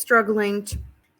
struggling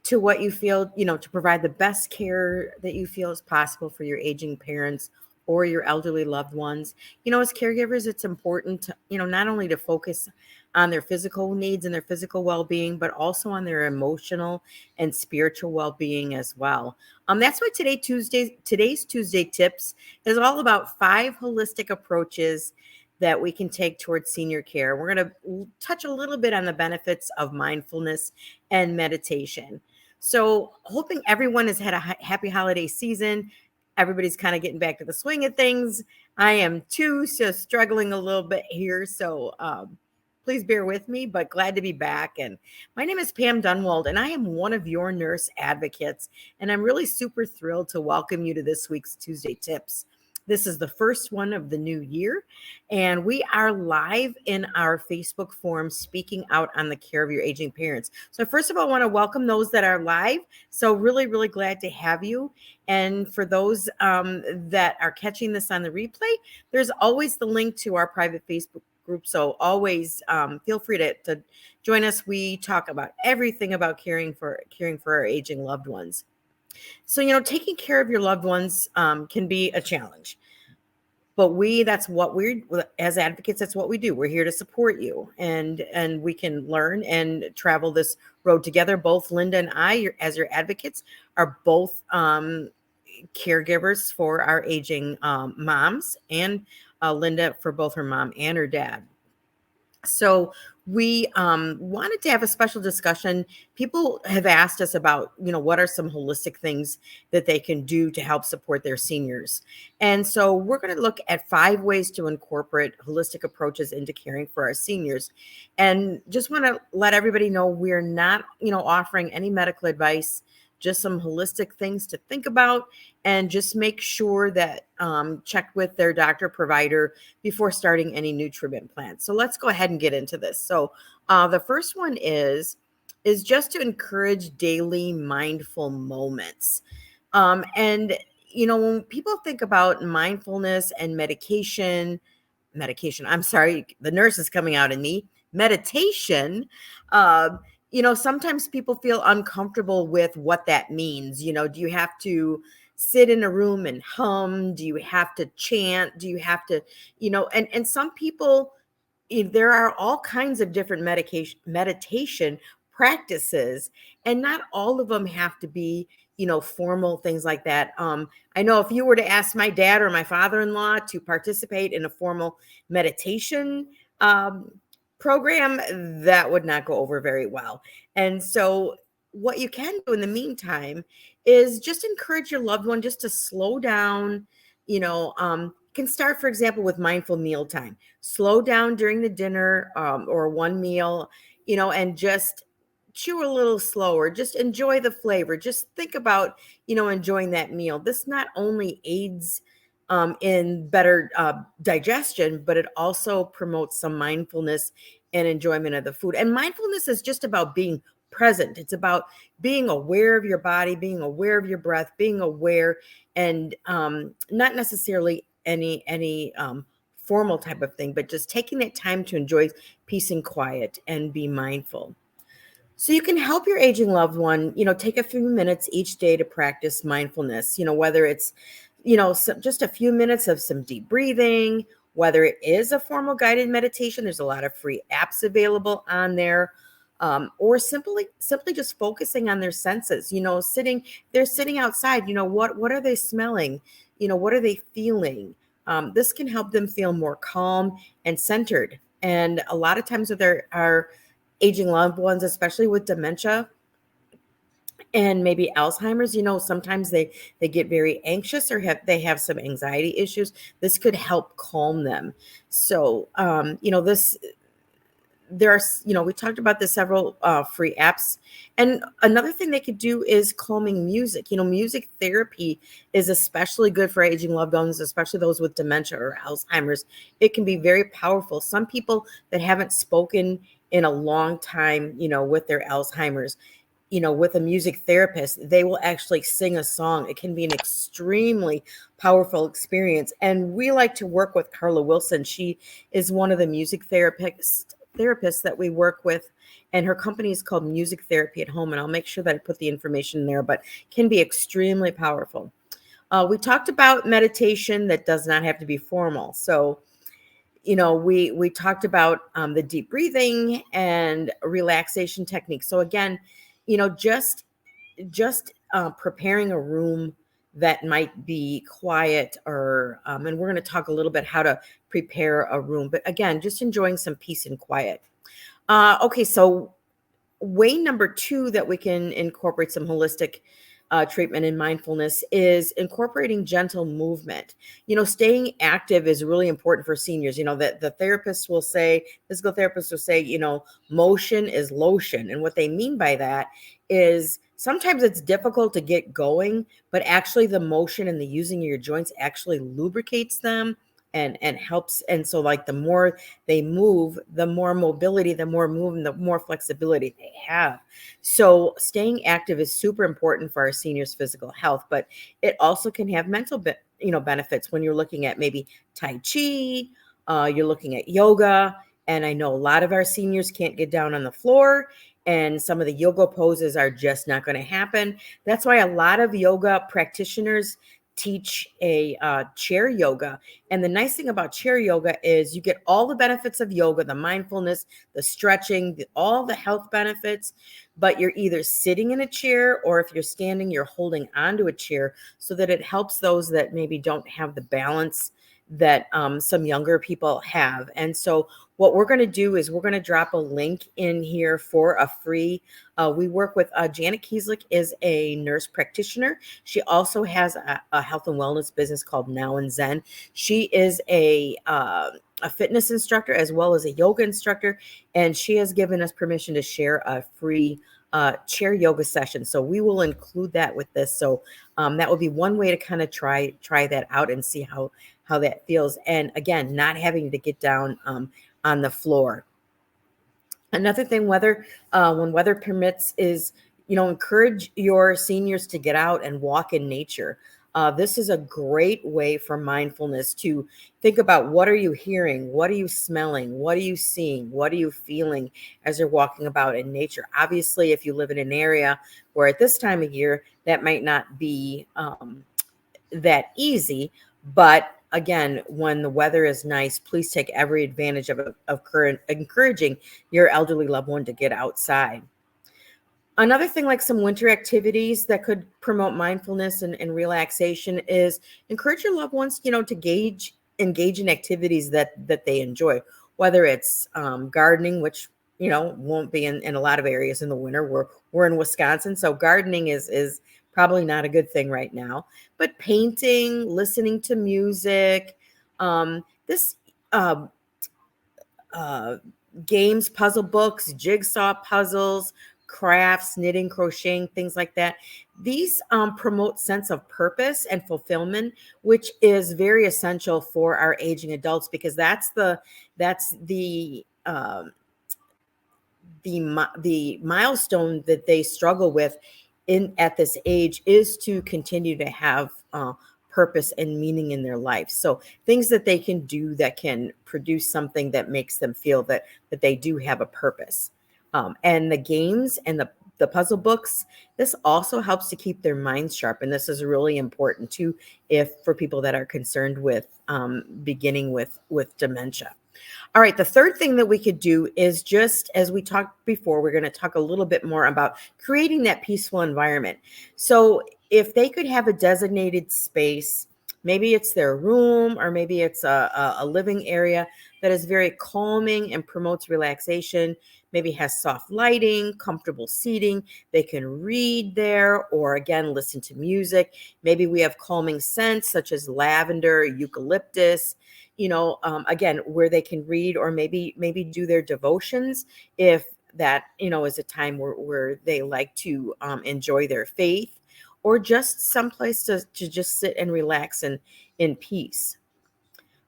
to what you feel, to provide the best care that you feel is possible for your aging parents or your elderly loved ones. As caregivers, it's important to, not only to focus on their physical needs and their physical well-being, but also on their emotional and spiritual well-being as well. That's why today's Tuesday tips is all about 5 holistic approaches that we can take towards senior care. We're going to touch a little bit on the benefits of mindfulness and meditation. So, hoping everyone has had a happy holiday season. Everybody's kind of getting back to the swing of things. I am too, so struggling a little bit here. So, please bear with me, but glad to be back. And my name is Pam Dunwald, and I am one of your nurse advocates. And I'm really super thrilled to welcome you to this week's Tuesday Tips. This is the first one of the new year, and we are live in our Facebook forum speaking out on the care of your aging parents. So first of all, I want to welcome those that are live. So really, really glad to have you. And for those that are catching this on the replay, there's always the link to our private Facebook group. So always feel free to join us. We talk about everything about caring for our aging loved ones. So, taking care of your loved ones can be a challenge. But as advocates, that's what we do. We're here to support you, and we can learn and travel this road together. Both Linda and I, as your advocates, are both caregivers for our aging moms, and Linda for both her mom and her dad. So we wanted to have a special discussion. People have asked us about, what are some holistic things that they can do to help support their seniors. And so we're going to look at 5 ways to incorporate holistic approaches into caring for our seniors. And just want to let everybody know we're not, offering any medical advice, just some holistic things to think about, and just make sure that check with their doctor provider before starting any new treatment plan. So let's go ahead and get into this. So the first one is just to encourage daily mindful moments. And when people think about mindfulness and medication, I'm sorry, the nurse is coming out in me, meditation, sometimes people feel uncomfortable with what that means. Do you have to sit in a room and hum? Do you have to chant? Do you have to, and some people, there are all kinds of different meditation practices, and not all of them have to be, formal things like that. I know if you were to ask my dad or my father-in-law to participate in a formal meditation program, that would not go over very well. And so what you can do in the meantime is just encourage your loved one just to slow down. Can start, for example, with mindful mealtime. Slow down during the dinner or one meal, and just chew a little slower. Just enjoy the flavor. Just think about, enjoying that meal. This not only aids in better digestion, but it also promotes some mindfulness and enjoyment of the food. And mindfulness is just about being present. It's about being aware of your body, being aware of your breath, being aware, and not necessarily any formal type of thing, but just taking that time to enjoy peace and quiet and be mindful. So you can help your aging loved one, take a few minutes each day to practice mindfulness, whether it's just a few minutes of some deep breathing, whether it is a formal guided meditation. There's a lot of free apps available on there, or simply just focusing on their senses. They're sitting outside. What are they smelling? What are they feeling? This can help them feel more calm and centered. And a lot of times with our aging loved ones, especially with dementia and maybe Alzheimer's, sometimes they get very anxious or they have some anxiety issues. This could help calm them. So, we talked about the several free apps. And another thing they could do is calming music. Music therapy is especially good for aging loved ones, especially those with dementia or Alzheimer's. It can be very powerful. Some people that haven't spoken in a long time, with their Alzheimer's, with a music therapist, they will actually sing a song. It can be an extremely powerful experience. And we like to work with Carla Wilson. She is one of the music therapists therapist that we work with, and her company is called Music Therapy at Home. And I'll make sure that I put the information there, but can be extremely powerful. We talked about meditation that does not have to be formal. So, we talked about the deep breathing and relaxation techniques. So again, just preparing a room that might be quiet, or and we're going to talk a little bit how to prepare a room. But again, just enjoying some peace and quiet. Okay, so way number two that we can incorporate some holistic treatment in mindfulness is incorporating gentle movement. Staying active is really important for seniors. That the therapists will say, physical therapists will say, motion is lotion. And what they mean by that is sometimes it's difficult to get going, but actually the motion and the using of your joints actually lubricates them and helps. And so like the more they move, the more mobility, the more movement, the more flexibility they have. So staying active is super important for our seniors' physical health, but it also can have mental benefits when you're looking at maybe Tai Chi, you're looking at yoga. And I know a lot of our seniors can't get down on the floor, and some of the yoga poses are just not going to happen. That's why a lot of yoga practitioners teach a chair yoga. And the nice thing about chair yoga is you get all the benefits of yoga, the mindfulness, the stretching, all the health benefits, but you're either sitting in a chair, or if you're standing, you're holding onto a chair, so that it helps those that maybe don't have the balance that some younger people have. And so what we're going to do is we're going to drop a link in here for a free, we work with Janet Kieslich is a nurse practitioner. She also has a health and wellness business called Now and Zen. She is a fitness instructor as well as a yoga instructor, and she has given us permission to share a free chair yoga session. So we will include that with this. So that would be one way to kind of try that out and see how that feels. And again, not having to get down on the floor. Another thing, when weather permits, is encourage your seniors to get out and walk in nature. This is a great way for mindfulness to think about, what are you hearing, what are you smelling, what are you seeing, what are you feeling as you're walking about in nature. Obviously, if you live in an area where at this time of year that might not be that easy, but again, when the weather is nice, please take every advantage of encouraging your elderly loved one to get outside. Another thing, like some winter activities that could promote mindfulness and relaxation, is encourage your loved ones, to engage in activities that they enjoy, whether it's gardening, which won't be in a lot of areas in the winter. We're in Wisconsin, so gardening is probably not a good thing right now. But painting, listening to music, this games, puzzle books, jigsaw puzzles, crafts, knitting, crocheting, things like that. These promote sense of purpose and fulfillment, which is very essential for our aging adults, because that's the milestone that they struggle with at this age, is to continue to have purpose and meaning in their life. So things that they can do that can produce something that makes them feel that they do have a purpose. And the games and the puzzle books, this also helps to keep their minds sharp. And this is really important too, for people that are concerned with beginning with dementia. All right, the third thing that we could do is, just as we talked before, we're going to talk a little bit more about creating that peaceful environment. So if they could have a designated space, maybe it's their room, or maybe it's a living area that is very calming and promotes relaxation, maybe has soft lighting, comfortable seating, they can read there, or again, listen to music. Maybe we have calming scents such as lavender, eucalyptus, again, where they can read, or maybe do their devotions, if that, is a time where they like to enjoy their faith, or just someplace to just sit and relax in peace.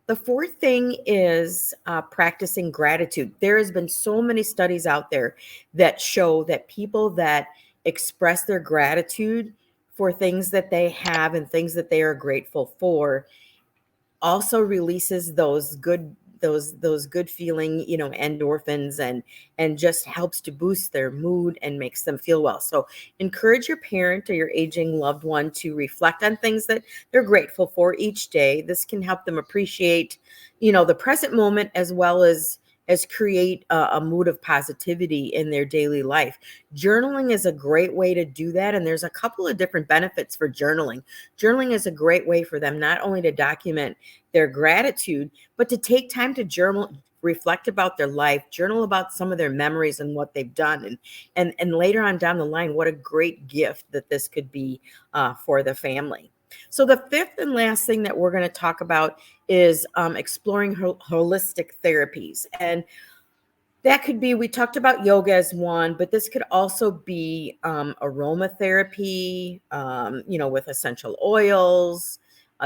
The fourth thing is practicing gratitude. There has been so many studies out there that show that people that express their gratitude for things that they have and things that they are grateful for also releases those good those good feeling, endorphins, and just helps to boost their mood and makes them feel well. So encourage your parent or your aging loved one to reflect on things that they're grateful for each day. This can help them appreciate, the present moment, as well as create a mood of positivity in their daily life. Journaling is a great way to do that. And there's a couple of different benefits for journaling. Journaling is a great way for them not only to document their gratitude, but to take time to journal, reflect about their life, journal about some of their memories and what they've done. And later on down the line, what a great gift that this could be for the family. So the fifth and last thing that we're going to talk about is exploring holistic therapies. And that could be, we talked about yoga as one, but this could also be aromatherapy, with essential oils.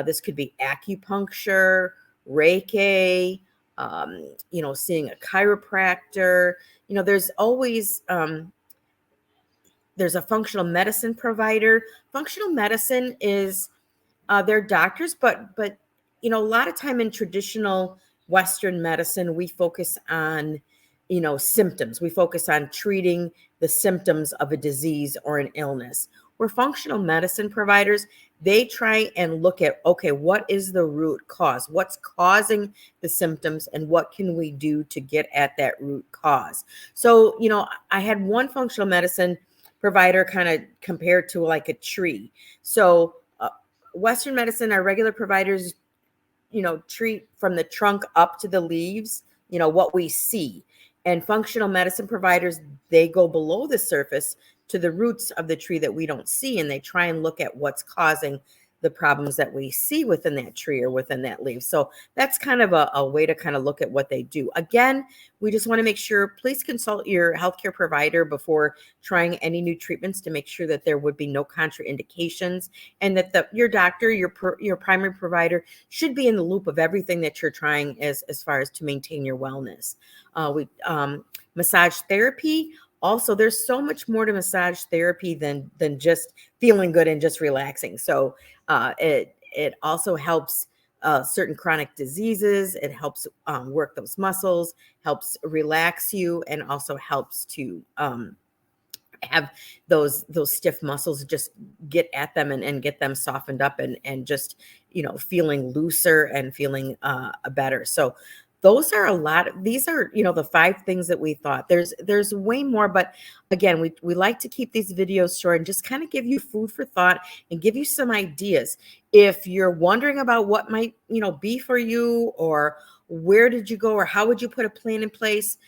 This could be acupuncture, Reiki, seeing a chiropractor. There's always, there's a functional medicine provider. Functional medicine is they're doctors, but a lot of time in traditional Western medicine, we focus on symptoms. We focus on treating the symptoms of a disease or an illness. Where functional medicine providers, they try and look at, okay, what is the root cause? What's causing the symptoms, and what can we do to get at that root cause? So, I had one functional medicine provider kind of compared to like a tree. So Western medicine, our regular providers, treat from the trunk up to the leaves, what we see. And functional medicine providers, they go below the surface to the roots of the tree that we don't see. And they try and look at what's causing the problems that we see within that tree or within that leaf. So that's kind of a way to kind of look at what they do. Again, we just want to make sure, please consult your healthcare provider before trying any new treatments to make sure that there would be no contraindications, and that your doctor, your primary provider, should be in the loop of everything that you're trying as far as to maintain your wellness. Massage therapy. Also, there's so much more to massage therapy than just feeling good and just relaxing. So it also helps certain chronic diseases. It helps work those muscles, helps relax you, and also helps to have those stiff muscles, just get at them and get them softened up and just feeling looser and feeling better. So those are these are the 5 things that we thought. There's way more, but again, we like to keep these videos short and just kind of give you food for thought and give you some ideas. If you're wondering about what might be for you, or where did you go, or how would you put a plan in place,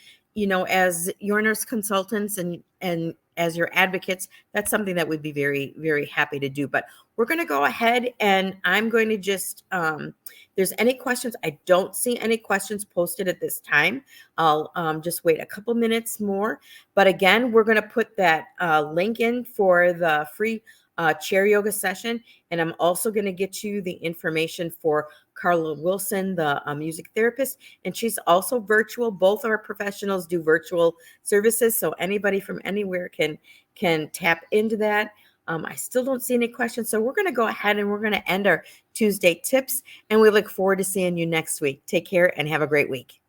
as your nurse consultants and as your advocates, that's something that we'd be very, very happy to do. But we're going to go ahead, and I'm going to just, there's any questions. I don't see any questions posted at this time. I'll just wait a couple minutes more. But again, we're going to put that link in for the free chair yoga session. And I'm also going to get you the information for Carla Wilson, the music therapist, and she's also virtual. Both our professionals do virtual services, so anybody from anywhere can tap into that. I still don't see any questions, so we're going to go ahead and we're going to end our Tuesday tips, and we look forward to seeing you next week. Take care and have a great week.